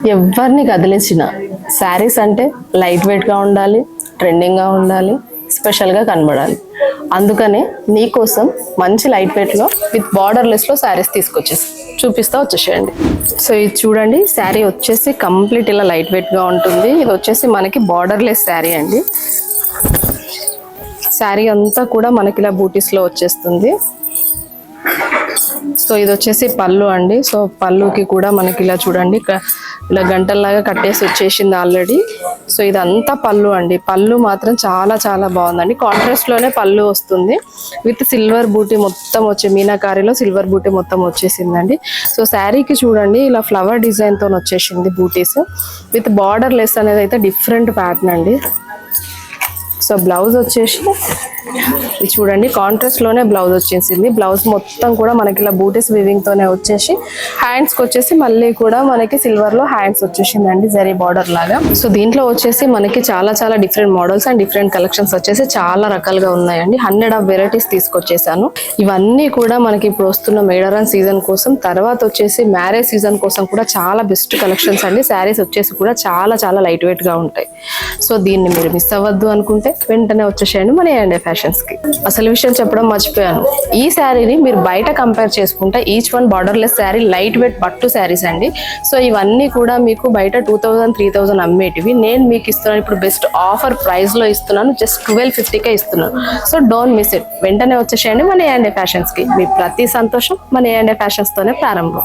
ఎవరిని కదిలించిన శారీస్ అంటే లైట్ వెయిట్గా ఉండాలి, ట్రెండింగ్గా ఉండాలి, స్పెషల్గా కనబడాలి. అందుకనే నీకోసం మంచి లైట్ వెయిట్లో విత్ బార్డర్లెస్లో శారీస్ తీసుకొచ్చేసి వచ్చేసేయండి. సో ఇది చూడండి, శారీ వచ్చేసి కంప్లీట్ ఇలా లైట్ వెయిట్గా ఉంటుంది. ఇది వచ్చేసి మనకి బార్డర్లెస్ శారీ అండి. శారీ అంతా కూడా మనకి ఇలా బూటీస్లో వచ్చేస్తుంది. సో ఇది వచ్చేసి పళ్ళు అండి. సో పళ్ళుకి కూడా మనకి ఇలా చూడండి, ఇలా గంటల్లాగా కట్టేసి వచ్చేసింది ఆల్రెడీ. సో ఇదంతా పళ్ళు అండి. పళ్ళు మాత్రం చాలా చాలా బాగుందండి. కాంట్రాస్ట్లోనే పళ్ళు వస్తుంది విత్ సిల్వర్ బూటీ మొత్తం వచ్చే మీనాకారీలో సిల్వర్ బూటీ మొత్తం వచ్చేసిందండి. సో శారీకి చూడండి ఇలా ఫ్లవర్ డిజైన్తో వచ్చేసింది బూటీస్ విత్ బార్డర్ లెస్ అనేది అయితే డిఫరెంట్ ప్యాటర్న్ అండి. సో బ్లౌజ్ వచ్చేసి చూడండి కాంట్రాస్ట్లోనే బ్లౌజ్ వచ్చేసింది. బ్లౌజ్ మొత్తం కూడా మనకి ఇలా బూటీస్ వివింగ్తోనే వచ్చేసి హ్యాండ్స్కి వచ్చేసి మళ్ళీ కూడా మనకి సిల్వర్లో హ్యాండ్స్ వచ్చేసిందండి జరీ బార్డర్ లాగా. సో దీంట్లో వచ్చేసి మనకి చాలా చాలా different models and different collections వచ్చేసి చాలా రకాలుగా ఉన్నాయండి. 100 ఆఫ్ వెరైటీస్ తీసుకొచ్చేసాను. ఇవన్నీ కూడా మనకి ఇప్పుడు వస్తున్న మేడారం సీజన్ కోసం, తర్వాత వచ్చేసి మ్యారేజ్ సీజన్ కోసం కూడా చాలా బెస్ట్ కలెక్షన్స్ అండి. శారీస్ వచ్చేసి కూడా చాలా చాలా లైట్ వెయిట్ గా ఉంటాయి. సో దీన్ని మీరు మిస్ అవ్వద్దు అనుకుంటే వెంటనే వచ్చేసేయండి మన A&A ఫ్యాషన్స్ కి. అసలు విషయం చెప్పడం మర్చిపోయాను, ఈ శారీని మీరు బయట కంపేర్ చేసుకుంటే each one borderless sari light weight పట్టు శారీస్ అండి. సో ఇవన్నీ కూడా మీకు బయట 2000, 3000 అమ్మేటివి. నేను మీకు ఇస్తున్నాను ఇప్పుడు బెస్ట్ ఆఫర్ ప్రైస్ లో ఇస్తున్నాను, జస్ట్ 1250కే ఇస్తున్నాను. So don't miss it. వెంటనే వచ్చేసేయండి మన A&A ఫ్యాషన్స్ కి. మీ ప్రతి సంతోషం మన A&A ఫ్యాషన్స్ తోనే ప్రారంభం.